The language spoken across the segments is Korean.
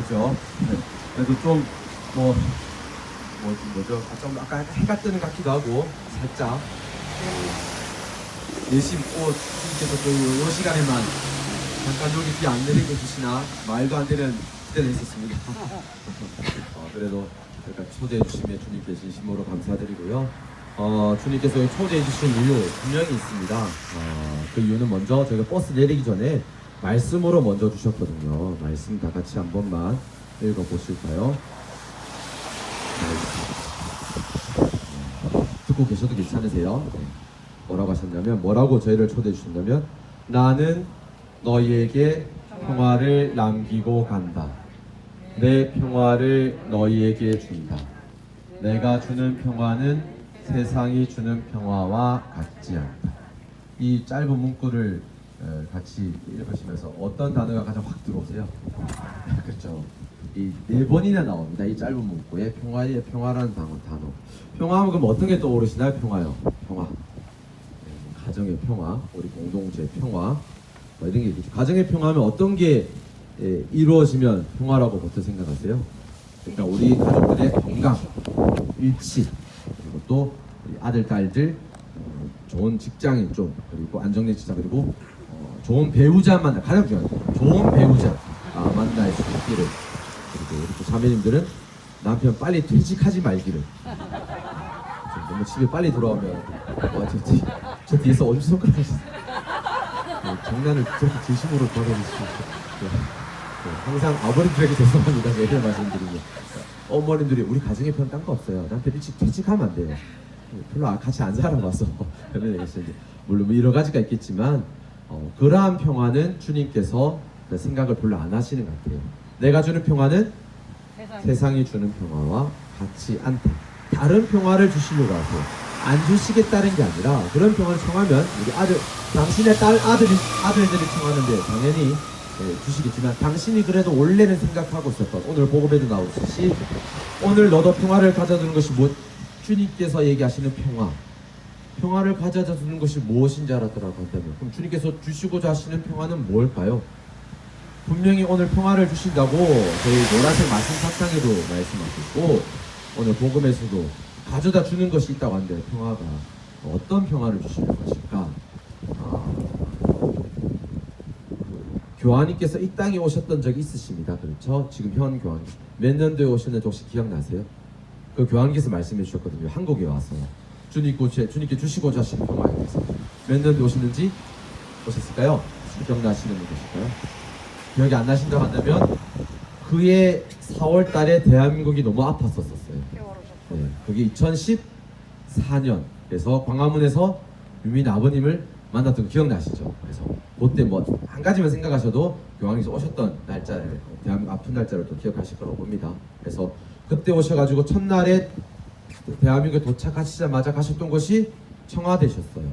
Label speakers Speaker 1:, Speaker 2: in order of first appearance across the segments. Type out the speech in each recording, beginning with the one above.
Speaker 1: 그렇죠. 네. 그래도 좀 뭐죠? 좀 아까 해가 뜨는 것 같기도 하고 살짝 내심 주님께서 또 요 시간에만 잠깐 여기 비 안 내리게 해주시나 말도 안 되는 기대를 했었습니다. 그래도 그러니까 초대해 주심에 주님께 진심으로 감사드리고요. 주님께서 초대해 주신 이유 분명히 있습니다. 그 이유는 먼저 저희가 버스 내리기 전에 말씀으로 먼저 주셨거든요. 말씀 다 같이 한 번만 읽어 보실까요? 듣고 계셔도 괜찮으세요? 네. 뭐라고 하셨냐면, 뭐라고 저희를 초대해 주셨냐면, 나는 너희에게 평화를 남기고 간다. 내 평화를 너희에게 준다. 내가 주는 평화는 세상이 주는 평화와 같지 않다. 이 짧은 문구를 같이 읽으시면서 어떤 단어가 가장 확 들어오세요? 그렇죠. 이 4번이나 나옵니다. 이 짧은 문구에 평화라는 단어. 평화하면 그럼 어떤 게 떠오르시나요? 평화요. 평화. 가정의 평화, 우리 공동체의 평화, 이런 게 있죠. 가정의 평화하면 어떤 게 이루어지면 평화라고 보통 생각하세요? 그러니까 우리 가족들의 건강, 일치, 그리고 또 우리 아들, 딸들, 좋은 직장인 좀, 그리고 안정된 직장, 그리고 좋은 배우자 가장 중요한 좋은 배우자 만날 수 있기를. 그리고 우리 또 자매님들은 남편 빨리 퇴직하지 말기를. 너무 집에 빨리 돌아오면 저 뒤에서 엄지손가락 하셨어요. 장난을 저렇게 진심으로 받아주시고 항상 아버님들에게 죄송합니다. 이런 말씀드리고 어머님들이 우리 가정의 편 딴 거 없어요. 남편 일찍 퇴직하면 안 돼요. 별로 같이 안 살아봐서 물론 뭐 여러 가지가 있겠지만 그러한 평화는 주님께서 생각을 별로 안 하시는 것 같아요. 내가 주는 평화는 세상이 주는 평화와 같지 않다. 다른 평화를 주시려고 하세요. 안 주시겠다는 게 아니라 그런 평화를 청하면 우리 당신의 아들들이 청하는데 당연히 주시겠지만 당신이 그래도 원래는 생각하고 있었던 오늘 복음에도 나오듯이 오늘 너도 평화를 가져주는 것이 주님께서 얘기하시는 평화를 가져주는 것이 무엇인지 알았더라고 한다면 그럼 주님께서 주시고자 하시는 평화는 뭘까요? 분명히 오늘 평화를 주신다고 저희 노란색 말씀 사탕에도 말씀하셨고 오늘 복음에서도 가져다 주는 것이 있다고 하는데 평화가 어떤 평화를 주실 것일까? 교황님께서 이 땅에 오셨던 적이 있으십니다. 그렇죠? 지금 현 교황님 몇 년도에 오셨는지 혹시 기억나세요? 그 교황님께서 말씀해 주셨거든요. 한국에 와서 주님께 주시고자 하시는 평화에 대해서 몇 년도에 오셨는지 오셨을까요? 기억나시는 분 계실까요? 기억이 안 나신다고 한다면 그해 4월 달에 대한민국이 너무 아팠었어요. 네, 그게 2014년 그래서 광화문에서 유민 아버님을 만났던 거 기억나시죠? 그래서 그때 한 가지만 생각하셔도 교황님께서 오셨던 날짜를 대한민국 아픈 날짜를 또 기억하실 거라고 봅니다. 그래서 그때 오셔가지고 첫날에 대한민국에 도착하시자마자 가셨던 것이 청와대셨어요.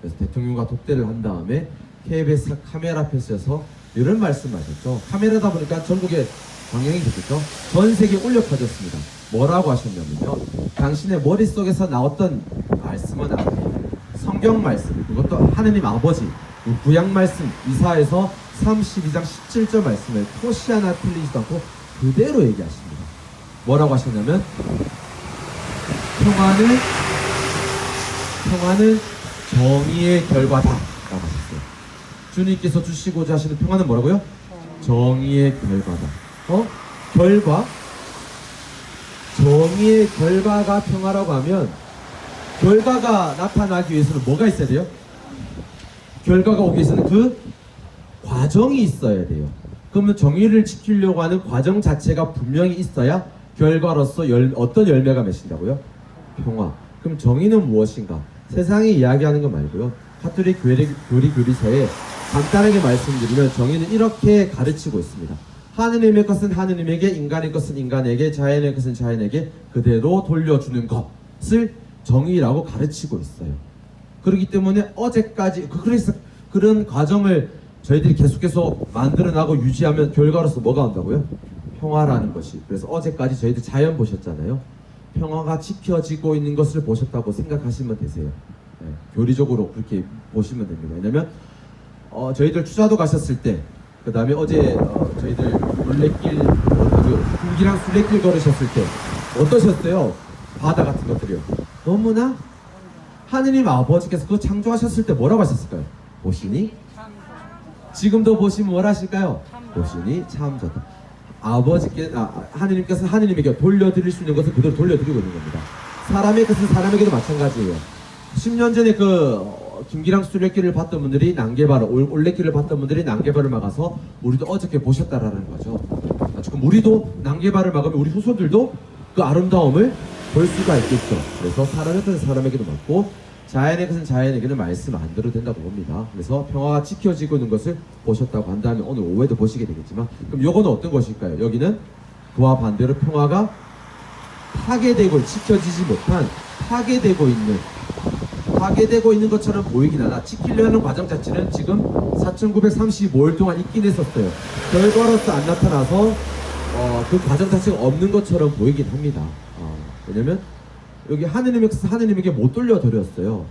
Speaker 1: 그래서 대통령과 독대를 한 다음에 KBS 카메라 앞에 서서 이런 말씀하셨죠. 카메라다 보니까 전국에 방영이 됐겠죠. 전 세계에 울려 퍼졌습니다. 뭐라고 하셨냐면요. 당신의 머릿속에서 나왔던 말씀은 아니에요. 성경 말씀, 그것도 하느님 아버지, 구약 말씀, 이사야서 32장 17절 말씀을 토시 하나 틀리지도 않고 그대로 얘기하십니다. 뭐라고 하셨냐면 평화는 정의의 결과다 라고 하셨어요. 주님께서 주시고자 하시는 평화는 뭐라고요? 정의의 결과다. 결과? 정의의 결과가 평화라고 하면 결과가 나타나기 위해서는 뭐가 있어야 돼요? 결과가 오기 위해서는 그 과정이 있어야 돼요. 그러면 정의를 지키려고 하는 과정 자체가 분명히 있어야 결과로서 어떤 열매가 맺힌다고요? 평화. 그럼 정의는 무엇인가? 세상이 이야기하는 거 말고요. 가톨릭 교리서에 간단하게 말씀드리면 정의는 이렇게 가르치고 있습니다. 하느님의 것은 하느님에게, 인간의 것은 인간에게, 자연의 것은 자연에게 그대로 돌려주는 것을 정의라고 가르치고 있어요. 그렇기 때문에 어제까지 그래서 그런 과정을 저희들이 계속해서 만들어나고 유지하면 결과로서 뭐가 온다고요? 평화라는 것이. 그래서 어제까지 저희들 자연 보셨잖아요. 평화가 지켜지고 있는 것을 보셨다고 생각하시면 되세요. 네, 교리적으로 그렇게 보시면 됩니다. 왜냐면 저희들 추자도 가셨을 때 그 다음에 어제 저희들 물레길 그 불길한 순례길 걸으셨을 때 어떠셨어요? 바다 같은 것들이요. 너무나 하느님 아버지께서 그거 창조하셨을 때 뭐라고 하셨을까요? 보시니 지금도 보시면 뭐라 하실까요? 보시니 참 좋다. 하느님께서 하느님에게 돌려드릴 수 있는 것을 그대로 돌려드리고 있는 겁니다. 사람의 것은 사람에게도 마찬가지예요. 10년 전에 김기랑 순례길을 봤던 분들이 난개발을, 올레길을 봤던 분들이 난개발을 막아서 우리도 어저께 보셨다라는 거죠. 지금 우리도 난개발을 막으면 우리 후손들도 그 아름다움을 볼 수가 있겠죠. 그래서 사람의 것은 사람에게도 맞고 자연의 것은 자연에게는 말씀 안 들어도 된다고 봅니다. 그래서 평화가 지켜지고 있는 것을 보셨다고 한다면 오늘 오후에도 보시게 되겠지만, 그럼 요거는 어떤 것일까요? 여기는 그와 반대로 평화가 파괴되고 지켜지지 못한 파괴되고 있는 것처럼 보이긴 하나 지키려 하는 과정 자체는 지금 4,935일 동안 있긴 했었어요. 결과로서 안 나타나서 그 과정 자체가 없는 것처럼 보이긴 합니다. 왜냐면 여기 하느님에게 못 돌려드렸어요.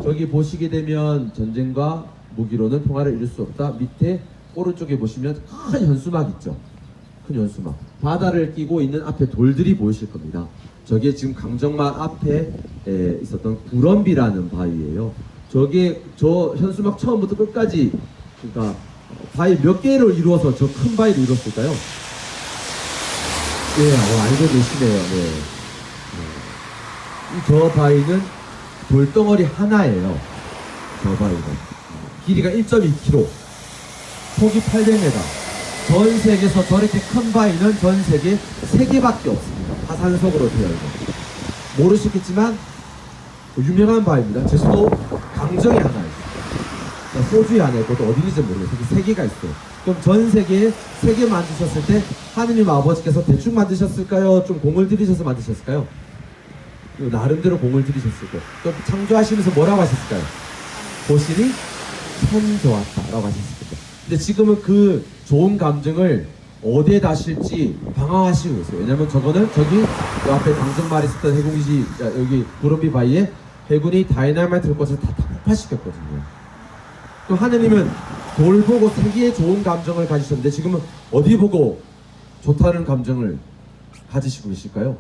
Speaker 1: 저기 보시게 되면 전쟁과 무기로는 평화를 이룰 수 없다. 밑에 오른쪽에 보시면 큰 현수막 있죠. 큰 현수막. 바다를 끼고 있는 앞에 돌들이 보이실 겁니다. 저게 지금 강정막 앞에 있었던 구럼비라는 바위예요. 저 현수막 처음부터 끝까지, 그러니까 바위 몇 개로 이루어서 저 큰 바위를 이뤘을까요? 알고 계시네요. 네. 저 바위는 돌덩어리 하나예요. 저 바위는 길이가 1.2km, 폭이 800m. 전 세계에서 저렇게 큰 바위는 전 세계 3개밖에 없습니다. 화산석으로 되어 있는. 모르시겠지만 유명한 바위입니다. 제주도 강정에 하나 있어요. 호주에 하나 있고 또 어딘지 모르겠어요. 3개가 있어요. 그럼 전 세계에 3개 만드셨을 때 하느님 아버지께서 대충 만드셨을까요? 좀 공을 들이셔서 만드셨을까요? 나름대로 공을 들이셨을 거예요. 또 창조하시면서 뭐라고 하셨을까요? 보시니 참 좋았다 라고 하셨을 거예요. 근데 지금은 그 좋은 감정을 어디에 다실지 방황하시고 있어요. 왜냐면 저거는 저기 앞에 당정말이 있었던 해군기지, 여기 구럼비 바위에 해군이 다이나마이트를 꽂아서 다 폭파시켰거든요. 또 하느님은 돌 보고 세계의 좋은 감정을 가지셨는데 지금은 어디 보고 좋다는 감정을 가지시고 계실까요?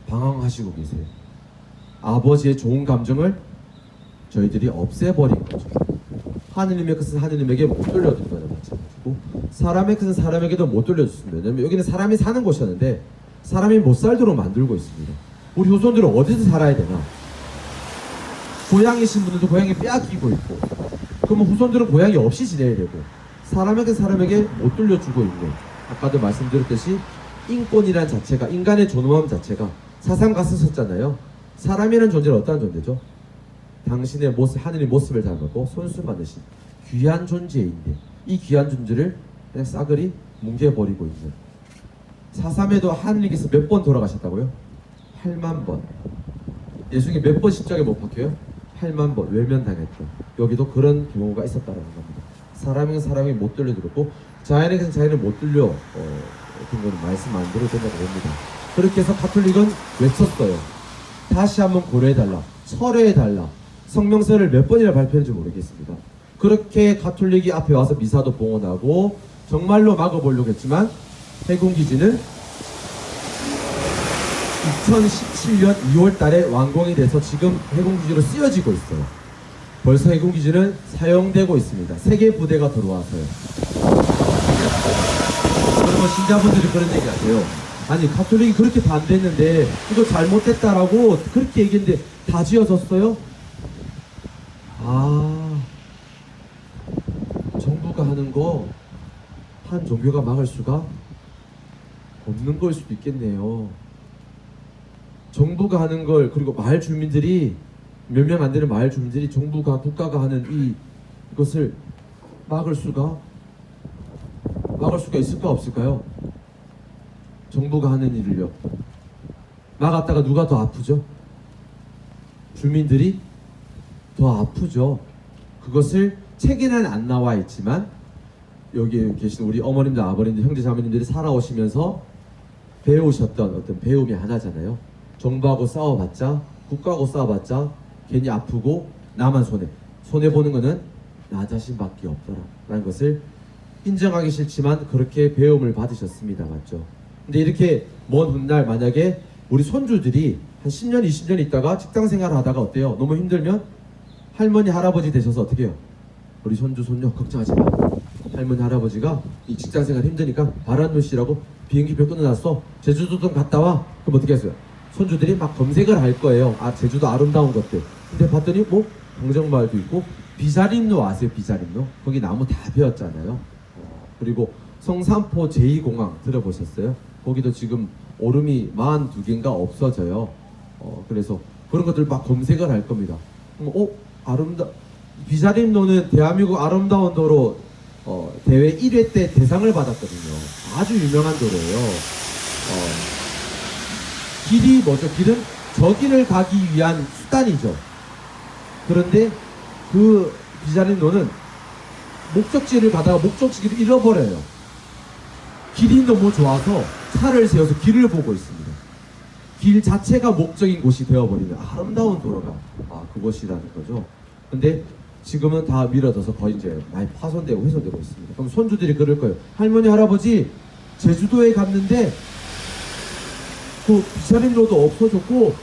Speaker 1: 방황하시고 계세요. 아버지의 좋은 감정을 저희들이 없애버린 거죠. 하느님의 것은 하느님에게 못 돌려준 거나 마찬가지고, 사람의 것은 사람에게도 못 돌려줬습니다. 왜냐면 여기는 사람이 사는 곳이었는데 사람이 못 살도록 만들고 있습니다. 우리 후손들은 어디서 살아야 되나? 고향이신 분들도 고향에 빼앗기고 있고, 그러면 후손들은 고향이 없이 지내야 되고, 사람에게 사람에게 못 돌려주고 있는, 아까도 말씀드렸듯이 인권이란 자체가, 인간의 존엄함 자체가 사상 갔었잖아요. 사람이라는 존재는 어떠한 존재죠? 당신의 모습, 하느님 모습을 닮았고 손수 만드신 귀한 존재인데 이 귀한 존재를 그냥 싸그리 뭉개버리고 있는. 4.3에도 하느님께서 몇 번 돌아가셨다고요? 8만 번. 예수님이 몇 번 십자가에 못 박혀요? 8만 번 외면당했죠. 여기도 그런 경우가 있었다는 겁니다. 사람에게 사람이 못 돌려들었고 자연에게는 자연을 못 돌려 어떤 거는 말씀 안 들어도 된다고 봅니다. 그렇게 해서 가톨릭은 외쳤어요. 다시 한번 고려해달라, 철회해달라. 성명서를 몇 번이나 발표했는지 모르겠습니다. 그렇게 가톨릭이 앞에 와서 미사도 봉헌하고 정말로 막아보려고 했지만 해군기지는 2017년 2월 달에 완공이 돼서 지금 해군기지로 쓰여지고 있어요. 벌써 해군기지는 사용되고 있습니다. 3개 부대가 들어와서요. 그러면 신자분들이 그런 얘기 하세요. 아니 가톨릭이 그렇게 반대했는데 이거 잘못됐다라고 그렇게 얘기했는데 다 지어졌어요? 정부가 하는 거 한 종교가 막을 수가 없는 걸 수도 있겠네요. 정부가 하는 걸, 그리고 마을 주민들이, 몇 명 안 되는 마을 주민들이 정부가, 국가가 하는 이것을 막을 수가 있을까 없을까요? 정부가 하는 일을요. 막았다가 누가 더 아프죠? 주민들이 더 아프죠. 그것을 책에는 안 나와 있지만 여기 계신 우리 어머님들, 아버님들, 형제 자매님들이 살아오시면서 배우셨던 어떤 배움이 하나잖아요. 정부하고 싸워봤자, 국가하고 싸워봤자 괜히 아프고 나만 손해보는 거는 나 자신밖에 없더라 라는 것을 인정하기 싫지만 그렇게 배움을 받으셨습니다. 맞죠? 근데 이렇게 먼 훗날 만약에 우리 손주들이 한 10년, 20년 있다가 직장 생활 하다가 어때요? 너무 힘들면 할머니, 할아버지 되셔서 어떻게 해요? 우리 손주, 손녀 걱정하지 마. 할머니, 할아버지가 이 직장 생활 힘드니까 바란누 씨라고 비행기표 끊어놨어. 제주도 좀 갔다 와. 그럼 어떻게 했어요? 손주들이 막 검색을 할 거예요. 아, 제주도 아름다운 것들. 근데 봤더니 뭐 동정마을도 있고 비자림로 아세요? 비자림로? 거기 나무 다 베었잖아요. 그리고 성산포 제2공항 들어보셨어요? 거기도 지금 오름이 42개인가 없어져요. 그래서 그런 것들 막 검색을 할 겁니다. 비자림로는 대한민국 아름다운 도로 대회 1회 때 대상을 받았거든요. 아주 유명한 도로예요. 길이 뭐죠? 길은 저기를 가기 위한 수단이죠. 그런데 그 비자림로는 목적지를 가다가 목적지를 잃어버려요. 길이 너무 좋아서 차를 세워서 길을 보고 있습니다. 길 자체가 목적인 곳이 되어버리는 아름다운 도로가 그곳이라는 거죠. 근데 지금은 다 미뤄져서 거의 이제 많이 파손되고 훼손되고 있습니다. 그럼 손주들이 그럴 거예요. 할머니, 할아버지 제주도에 갔는데 그 비자림로도 없어졌고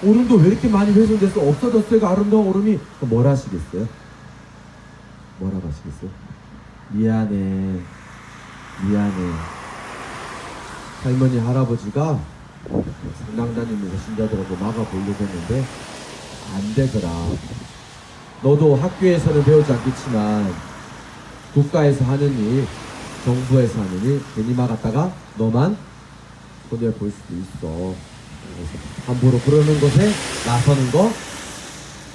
Speaker 1: 오름도 왜 이렇게 많이 훼손돼서 없어졌어요? 그 아름다운 오름이. 그럼 뭘 하시겠어요? 뭐라고 하시겠어요? 미안해. 할머니, 할아버지가 성당 다니면서 신자들하고 막아보려고 했는데 안 되더라. 너도 학교에서는 배우지 않겠지만 국가에서 하는 일, 정부에서 하는 일 괜히 막았다가 너만 손해볼 수도 있어. 그래서 함부로 그러는 것에 나서는 거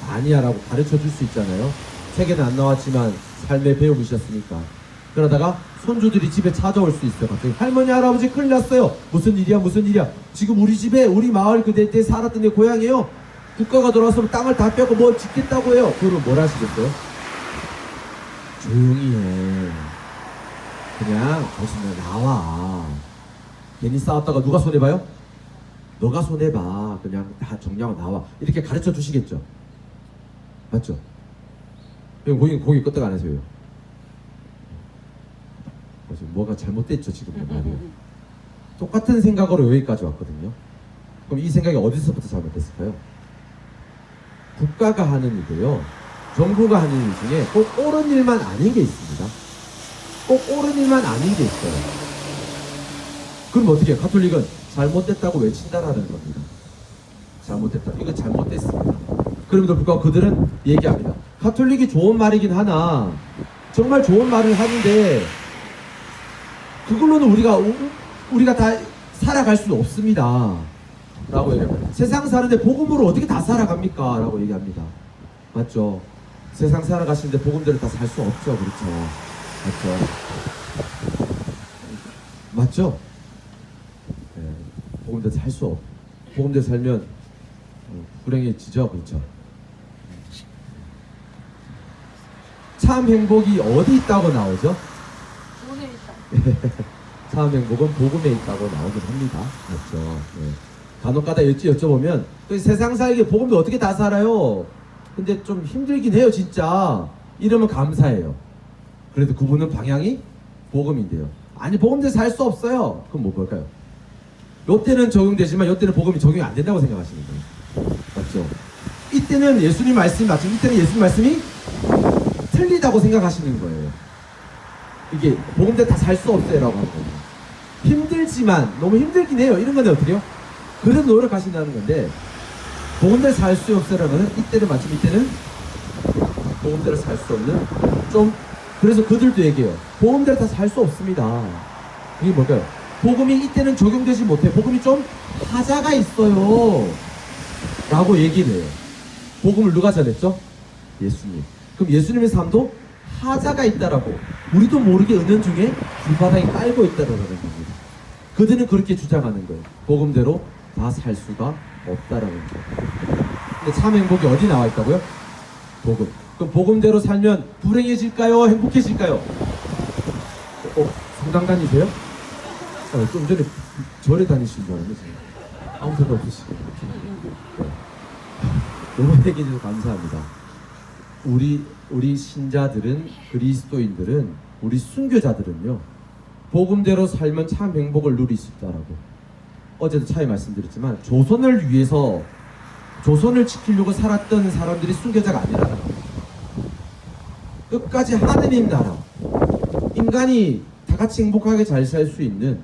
Speaker 1: 아니야 라고 가르쳐 줄 수 있잖아요. 책에는 안 나왔지만 삶에 배우셨으니까. 그러다가 손주들이 집에 찾아올 수 있어요. 갑자기 할머니, 할아버지 큰일 났어요. 무슨 일이야? 지금 우리 집에 우리 마을 그때 살았던 데 고향이에요. 국가가 돌아서면 땅을 다 빼고 뭐 짓겠다고 해요. 그러면 뭘 하시겠어요? 조용히 해. 그냥 조심해 나와. 괜히 싸웠다가 누가 손해봐요? 너가 손해봐. 그냥 다 정리하고 나와. 이렇게 가르쳐 주시겠죠? 맞죠? 고기 끄떡 안 하세요. 뭐가 잘못됐죠 지금 말이에요. 똑같은 생각으로 여기까지 왔거든요. 그럼 이 생각이 어디서부터 잘못됐을까요? 국가가 하는 일이고요, 정부가 하는 일 중에 꼭 옳은 일만 아닌 게 있습니다. 꼭 옳은 일만 아닌 게 있어요. 그럼 어떻게 해요? 가톨릭은 잘못됐다고 외친다라는 겁니다. 잘못됐다. 이거 잘못됐습니다. 그럼에도 불구하고 그들은 얘기합니다. 가톨릭이 좋은 말이긴 하나 정말 좋은 말을 하는데 그걸로는 우리가 다 살아갈 수 없습니다 라고 얘기합니다. 세상 사는데 복음으로 어떻게 다 살아갑니까? 라고 얘기합니다. 맞죠? 세상 살아가시는데 복음대로 다 살 수 없죠. 그렇죠? 맞죠? 네, 복음대로 살 수 없. 복음대로 살면 불행해지죠. 그렇죠? 참 행복이 어디 있다고 나오죠?
Speaker 2: 돈에 있다.
Speaker 1: 참 행복은 복음에 있다고 나오긴 합니다. 맞죠? 네. 간혹가다 여쭤보면 또 세상 살기 복음도 어떻게 다 살아요? 근데 좀 힘들긴 해요 진짜. 이러면 감사해요. 그래도 그분은 방향이 복음인데요. 아니 복음대로 살 수 없어요. 그럼 뭐 볼까요? 요때는 적용되지만 요때는 복음이 적용이 안 된다고 생각하시는 거예요. 맞죠? 이때는 예수님 말씀이 맞죠? 이때는 예수님 말씀이 틀리다고 생각하시는 거예요. 이게 복음대로 다 살 수 없어요 라고 하는 거예요. 힘들지만 너무 힘들긴 해요. 이런 건데 어떻게 해요? 그래도 노력하신다는 건데 복음대로 살 수 없어라는 거는 이때는 맞지만 이때는 복음대로 살 수 없는 좀 그래서 그들도 얘기해요. 복음대로 다 살 수 없습니다. 이게 뭘까요? 복음이 이때는 적용되지 못해. 복음이 좀 하자가 있어요 라고 얘기를 해요. 복음을 누가 전했죠? 예수님. 그럼 예수님의 삶도 하자가 있다라고 우리도 모르게 은연중에 불바닥에 깔고 있다라는 겁니다. 그들은 그렇게 주장하는 거예요. 복음대로 다 살 수가 없다라는 거예요. 근데 참 행복이 어디 나와 있다고요? 복음. 그럼 복음대로 살면 불행해질까요? 행복해질까요? 성당 다니세요? 좀 전에 절에 다니신 줄 알았는데 아무 생각 없으시고 너무 얘기해주셔서 감사합니다. 우리 신자들은, 그리스도인들은 우리 순교자들은요, 복음대로 살면 참 행복을 누릴 수 있다라고. 어제도 차에 말씀드렸지만 조선을 위해서, 조선을 지키려고 살았던 사람들이 순교자가 아니라는 겁니다. 끝까지 하느님 나라, 인간이 다 같이 행복하게 잘 살 수 있는,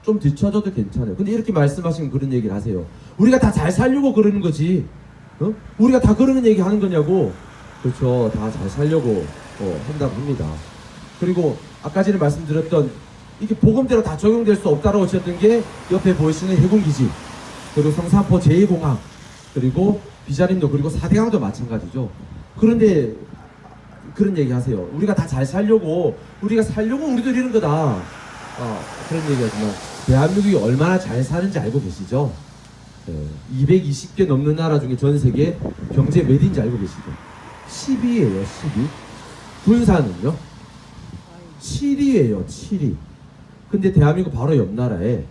Speaker 1: 좀 뒤쳐져도 괜찮아요. 근데 이렇게 말씀하시면 그런 얘기를 하세요. 우리가 다 잘 살려고 그러는 거지, 우리가 다 그러는 얘기 하는 거냐고. 그렇죠. 다 잘 살려고 한다고 합니다. 그리고 아까 전에 말씀드렸던, 이게 복음대로 다 적용될 수 없다라고 하셨던 게 옆에 보이시는 해군기지, 그리고 성산포 제2공항, 그리고 비자림도, 그리고 사대강도 마찬가지죠. 그런데 그런 얘기 하세요. 우리가 다 잘 살려고, 우리가 살려고 우리도 이러는 거다. 그런 얘기 하지만 대한민국이 얼마나 잘 사는지 알고 계시죠? 220개 넘는 나라 중에 전 세계 경제 몇 위인지 알고 계시죠? 10위예요, 10위. 군사는요? 7위예요, 7위. 근데 대한민국 바로 옆 나라에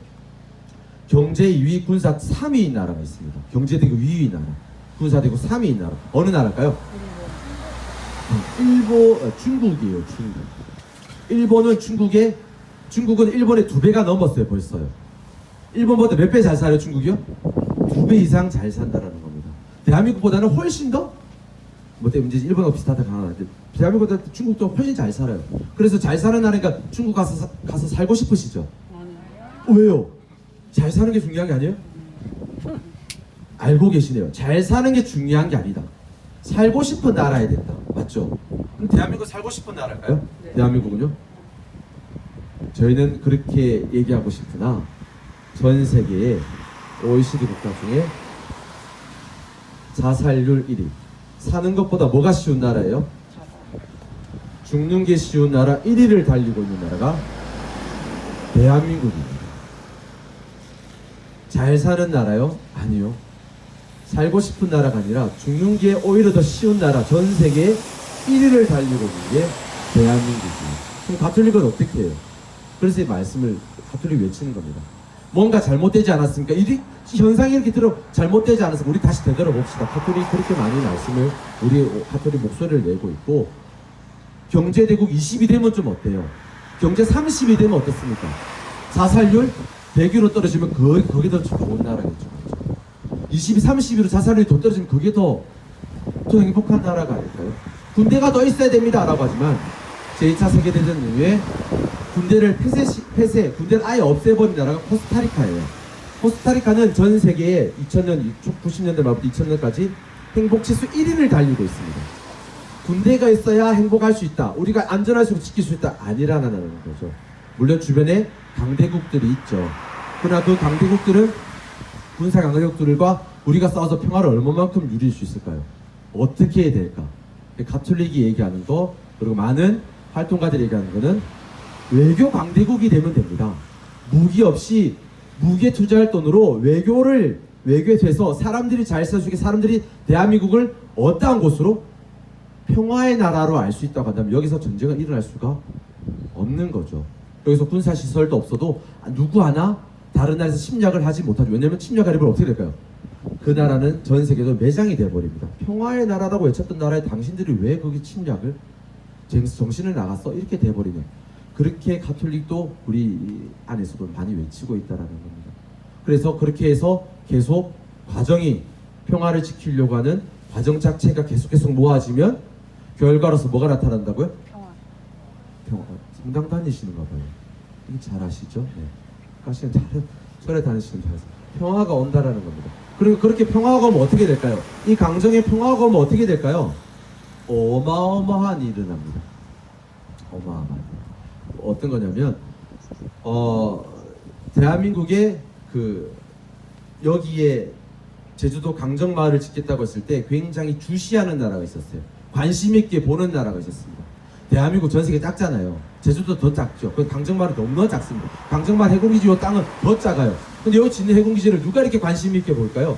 Speaker 1: 경제 2위, 군사 3위인 나라가 있습니다. 경제대국 2위 나라, 군사대국 3위인 나라. 어느 나라일까요? 중국이에요, 중국. 일본은 중국은 일본의 2배가 넘었어요, 벌써요. 일본보다 몇 배 잘 살아요, 중국이요? 2배 이상 잘 산다라는 겁니다. 대한민국보다는 훨씬 더, 뭐 때문에 일본하고 비슷하다 강하는데, 대한민국보다 중국도 훨씬 잘 살아요. 그래서 잘 사는 나라니까 중국 가서 살고 싶으시죠? 왜요? 잘 사는 게 중요한 게 아니에요? 알고 계시네요. 잘 사는 게 중요한 게 아니다. 살고 싶은 나라야 된다. 맞죠? 그럼 대한민국 살고 싶은 나라일까요? 네. 대한민국은요? 저희는 그렇게 얘기하고 싶으나 전 세계의 OECD 국가 중에 자살률 1위, 사는 것보다 뭐가 쉬운 나라예요? 죽는 게 쉬운 나라 1위를 달리고 있는 나라가 대한민국입니다. 잘 사는 나라요? 아니요. 살고 싶은 나라가 아니라 죽는 게 오히려 더 쉬운 나라, 전 세계 1위를 달리고 있는 게 대한민국이에요. 그럼 가톨릭은 어떻게 해요? 그래서 이 말씀을 가톨릭 외치는 겁니다. 뭔가 잘못되지 않았습니까? 이 현상이 이렇게 잘못되지 않았으면 우리 다시 되돌아봅시다. 가톨릭 그렇게 많이 말씀을, 우리 가톨릭 목소리를 내고 있고, 경제대국 20이 되면 좀 어때요? 경제 30이 되면 어떻습니까? 자살률 100위로 떨어지면 그게 더 좋은 나라겠죠. 20이 30위로 자살률이 더 떨어지면 그게 더 행복한 나라가 아닐까요? 군대가 더 있어야 됩니다 라고 하지만 제2차 세계대전 이후에 군대를 군대를 아예 없애버린 나라가 코스타리카예요. 코스타리카는 전 세계에 2000년, 90년대 말부터 2000년까지 행복지수 1위를 달리고 있습니다. 군대가 있어야 행복할 수 있다, 우리가 안전할 수 있고 지킬 수 있다, 아니라는 거죠. 물론 주변에 강대국들이 있죠. 그러나 그 강대국들은, 군사 강대국들과 우리가 싸워서 평화를 얼마만큼 누릴 수 있을까요? 어떻게 해야 될까? 가톨릭이 얘기하는 거, 그리고 많은 활동가들이 얘기하는 거는 외교 강대국이 되면 됩니다. 무기 없이, 무기에 투자할 돈으로 외교에 돼서 사람들이 잘 살 수 있게, 사람들이 대한민국을 어떠한 곳으로, 평화의 나라로 알 수 있다고 한다면 여기서 전쟁은 일어날 수가 없는 거죠. 여기서 군사시설도 없어도 누구 하나 다른 나라에서 침략을 하지 못하죠. 왜냐면 침략을 해버리면 어떻게 될까요? 그 나라는 전 세계도 매장이 돼버립니다. 평화의 나라라고 외쳤던 나라에 당신들이 왜 거기 침략을, 정신을 나갔어? 이렇게 돼버리면, 그렇게 가톨릭도 우리 안에서도 많이 외치고 있다는 겁니다. 그래서 그렇게 해서 계속 과정이, 평화를 지키려고 하는 과정 자체가 계속 모아지면 결과로서 뭐가 나타난다고요? 평화. 성당 다니시는가 봐요. 이거 잘 아시죠? 네. 가시는 절에 다니시는 잘아세요. 평화가 온다라는 겁니다. 그리고 그렇게 평화가 오면 어떻게 될까요? 이 강정에 평화가 오면 어떻게 될까요? 어마어마한 일이 일어납니다. 어마어마한 일. 어떤 거냐면, 대한민국에 여기에 제주도 강정마을을 짓겠다고 했을 때 굉장히 주시하는 나라가 있었어요. 관심 있게 보는 나라가 있었습니다. 대한민국 전 세계 작잖아요. 제주도 더 작죠. 그 강정마을은 너무나 작습니다. 강정마을 해군기지 요 땅은 더 작아요. 근데 여기 짓는 해군기지를 누가 이렇게 관심 있게 볼까요?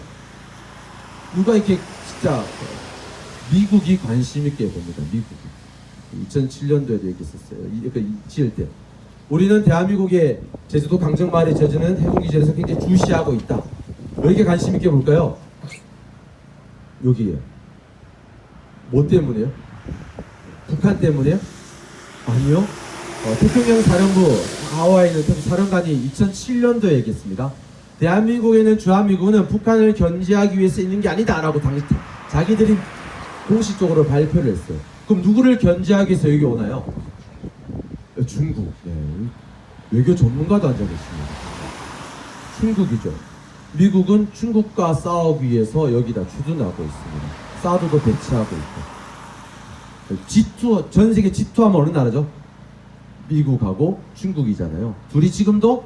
Speaker 1: 누가 이렇게 진짜, 미국이 관심 있게 봅니다. 미국이. 2007년도에도 얘기했었어요. 지을 때. 우리는 대한민국의 제주도 강정마을에 지어지는 해군기지에서 굉장히 주시하고 있다. 왜 이렇게 관심 있게 볼까요? 여기에요. 뭐 때문에요? 북한 때문에요? 아니요. 태평양 사령부 하와이 있는 사령관이 2007년도에 얘기했습니다. 대한민국에는 주한미군은 북한을 견제하기 위해서 있는 게 아니다라고 당시 자기들이 공식적으로 발표를 했어요. 그럼 누구를 견제하기 위해서 여기 오나요? 중국. 네. 외교 전문가도 앉아 계십니다. 중국이죠. 미국은 중국과 싸우기 위해서 여기다 주둔하고 있습니다. 사드도 배치하고 있고. G2, 전 세계 G2 하면 어느 나라죠? 미국하고 중국이잖아요. 둘이 지금도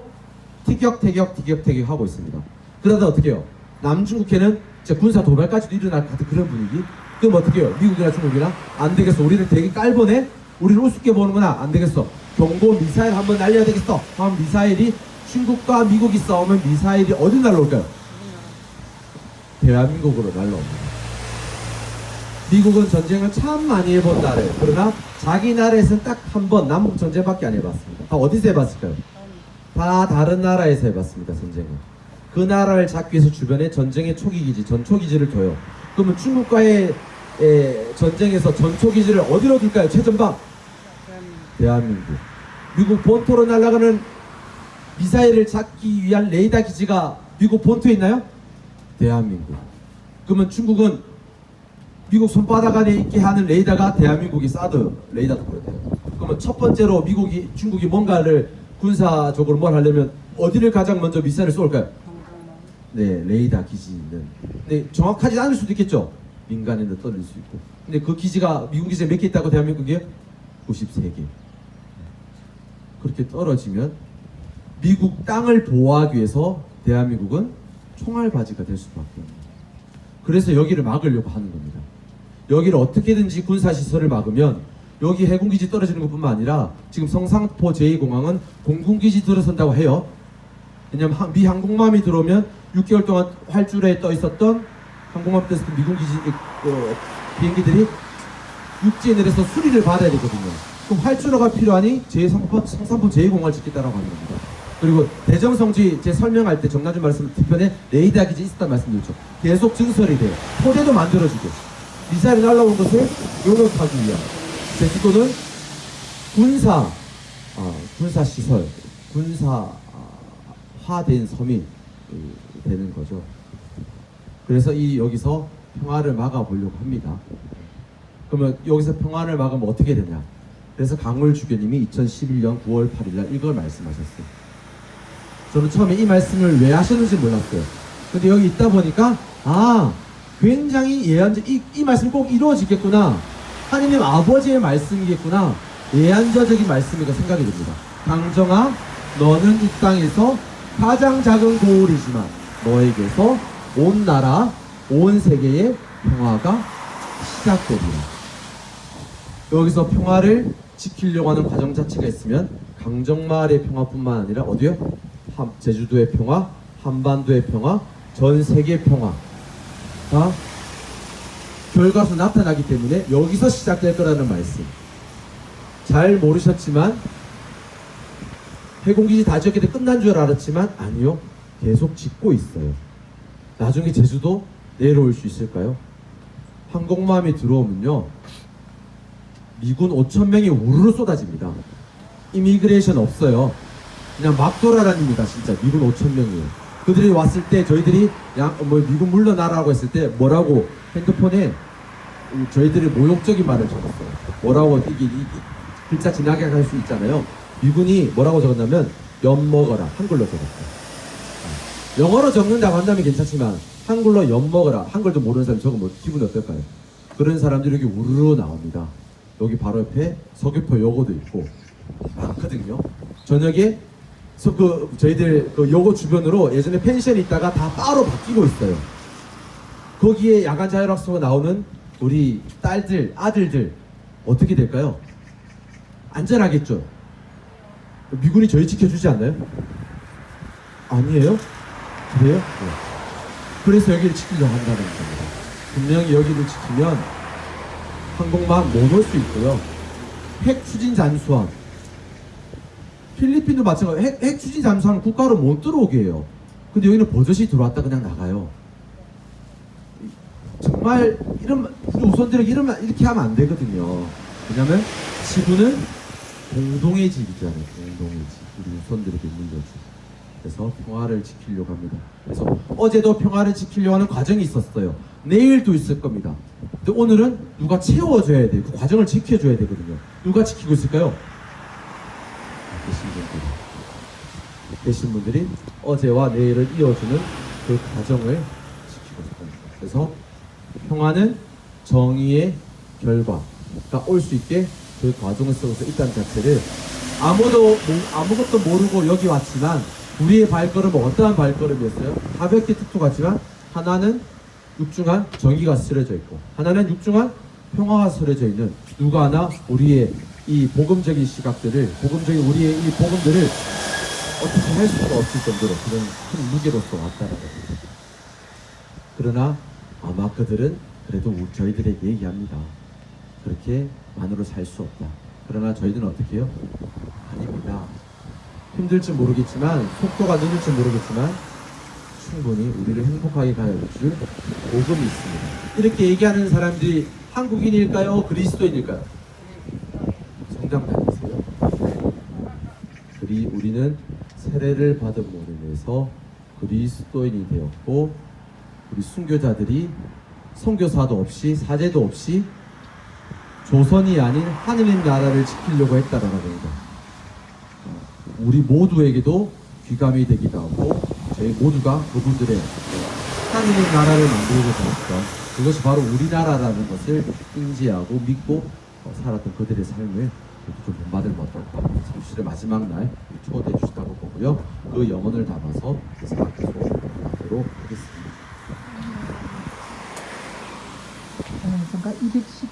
Speaker 1: 티격태격 하고 있습니다. 그러다 어떻게 해요? 남중국해는 진짜 군사 도발까지도 일어날 것 같은 그런 분위기? 그럼 어떻게 해요? 미국이나 중국이나? 안 되겠어. 우리를 되게 깔보네? 우리를 우습게 보는구나. 안 되겠어. 경고 미사일 한번 날려야 되겠어. 그럼 미사일이 중국과 미국이 싸우면 미사일이 어디 날라올까요? 대한민국으로 날라옵니다. 미국은 전쟁을 참 많이 해본 나라예요. 그러나 자기 나라에서는 딱 한 번 남북 전쟁밖에 안 해봤습니다. 다 어디서 해봤을까요? 다 다른 나라에서 해봤습니다. 전쟁을. 그 나라를 잡기 위해서 주변에 전쟁의 초기기지, 전초기지를 둬요. 그러면 중국과의 전쟁에서 전초기지를 어디로 둘까요? 최전방? 대한민국. 미국 본토로 날아가는 미사일을 잡기 위한 레이더 기지가 미국 본토에 있나요? 대한민국. 그러면 중국은 미국 손바닥 안에 있게 하는 레이더가 대한민국이 사드 레이더도 그렇대요. 그러면 첫 번째로 중국이 뭔가를 군사적으로 뭘 하려면 어디를 가장 먼저 미사일을 쏠까요? 네, 레이더 기지 있는. 근데 정확하지 않을 수도 있겠죠. 민간인도 떨어질 수 있고. 근데 그 기지가 미국 기지에 몇 개 있다고 대한민국이요? 93개. 그렇게 떨어지면 미국 땅을 보호하기 위해서 대한민국은 총알바지가 될 수밖에 없습니다. 그래서 여기를 막으려고 하는 겁니다. 여기를 어떻게든지 군사시설을 막으면 여기 해군기지 떨어지는 것뿐만 아니라 지금 성상포 제2공항은 공군기지 들어선다고 해요. 왜냐하면 미 항공모함이 들어오면 6개월 동안 활주로에 떠 있었던 항공모함 떠 있었던 미군 기지 비행기들이 육지에 내려서 수리를 받아야 되거든요. 그럼 활주로가 필요하니 성상포 제2공항을 짓겠다라고 하는 겁니다. 그리고 대정성지 제 설명할 때 정나준 말씀 뒤편에 레이더 기지 있었다는 말씀드렸죠. 계속 증설이 돼요. 토대도 만들어지고 미사일이 날라온 것을 요격하기 위한 제주도는 군사시설, 군사화된 섬이 되는 거죠. 그래서 여기서 평화를 막아보려고 합니다. 그러면 여기서 평화를 막으면 어떻게 되냐? 그래서 강울 주교님이 2011년 9월 8일날 이걸 말씀하셨어요. 저는 처음에 이 말씀을 왜 하셨는지 몰랐어요. 근데 여기 있다 보니까 굉장히 이 말씀이 꼭 이루어지겠구나. 하느님 아버지의 말씀이겠구나. 예언자적인 말씀이가 생각이 듭니다. 강정아, 너는 이 땅에서 가장 작은 고울이지만 너에게서 온 나라, 온 세계의 평화가 시작되리라. 여기서 평화를 지키려고 하는 과정 자체가 있으면 강정마을의 평화뿐만 아니라 어디요? 제주도의 평화, 한반도의 평화, 전 세계 평화가 결과로 나타나기 때문에 여기서 시작될 거라는 말씀. 잘 모르셨지만 해공기지 다 지었기 때문에 끝난 줄 알았지만 아니요. 계속 짓고 있어요. 나중에 제주도 내려올 수 있을까요? 항공모함이 들어오면요. 미군 5,000명이 우르르 쏟아집니다. 이미그레이션 없어요. 그냥 막 돌아다닙니다. 진짜 미군 5,000명이에요. 그들이 왔을 때 저희들이 미군 물러나라고 했을 때 뭐라고 핸드폰에 저희들이 모욕적인 말을 적었어요. 뭐라고 이게 글자 지나게 할 수 있잖아요. 미군이 뭐라고 적었냐면 엿먹어라. 한글로 적었어요. 영어로 적는다고 한다면 괜찮지만 한글로 엿먹어라. 한글도 모르는 사람이 적으면 기분이 어떨까요? 그런 사람들이 여기 우르르 나옵니다. 여기 바로 옆에 서귀포 요거도 있고 많거든요. 저녁에 저희들 요거 주변으로 예전에 펜션이 있다가 다 바로 바뀌고 있어요. 거기에 야간 자율학습으로 나오는 우리 딸들, 아들들 어떻게 될까요? 안전하겠죠? 미군이 저희 지켜주지 않나요? 아니에요? 그래요? 네. 그래서 여기를 지키려고 한다는 겁니다. 분명히 여기를 지키면 항공모함 못 올 수 있고요. 핵 추진 잠수함, 필리핀도 마찬가지로 핵 추진 잠수함은 국가로 못 들어오게 해요. 근데 여기는 버젓이 들어왔다 그냥 나가요. 정말 우리 우선들에게 이렇게 하면 안 되거든요. 왜냐면 지구는 공동의 집이잖아요. 공동의 집. 우리 후손들에게 물려주. 그래서 평화를 지키려고 합니다. 그래서 어제도 평화를 지키려고 하는 과정이 있었어요. 내일도 있을 겁니다. 근데 오늘은 누가 채워줘야 돼요. 그 과정을 지켜줘야 되거든요. 누가 지키고 있을까요? 계신 분들이 어제와 내일을 이어주는 그 과정을 지키고 있습니다. 그래서 평화는 정의의 결과가 올 수 있게 그 과정을 속에서 있다는 자체를 아무것도 모르고 여기 왔지만 우리의 발걸음은 어떠한 발걸음이었어요? 가볍게 툭툭 갔지만 하나는 육중한 정의가 쓰여져 있고 하나는 육중한 평화가 쓰여져 있는 누가 하나 우리의 이 복음적인 시각들을 복음적인 우리의 이 복음들을 어떻게 할 수가 없을 정도로 그런 큰 무게로서 왔다는 겁니다. 그러나 아마 그들은 그래도 저희들에게 얘기합니다. 그렇게 만으로 살 수 없다. 그러나 저희들은 어떻게 해요? 아닙니다. 힘들지 모르겠지만 속도가 늦을지 모르겠지만 충분히 우리를 행복하게 가여줄 복음이 있습니다. 이렇게 얘기하는 사람들이 한국인일까요? 그리스도인일까요? 성장 다니세요. 우리는 세례를 받음으로 인해서 그리스도인이 되었고 우리 순교자들이 선교사도 없이 사제도 없이 조선이 아닌 하느님 나라를 지키려고 했다라는 겁니다. 우리 모두에게도 귀감이 되기도 하고 저희 모두가 그분들의 하느님 나라를 만들고자 했던 그것이 바로 우리나라라는 것을 인지하고 믿고 살았던 그들의 삶을 좀 본받으면 어떨까. 잠시의 마지막 날 초대해 주시다고 보고요. 그 영혼을 담아서 사악으로 하도록 하겠습니다.
Speaker 3: 찬양성가 210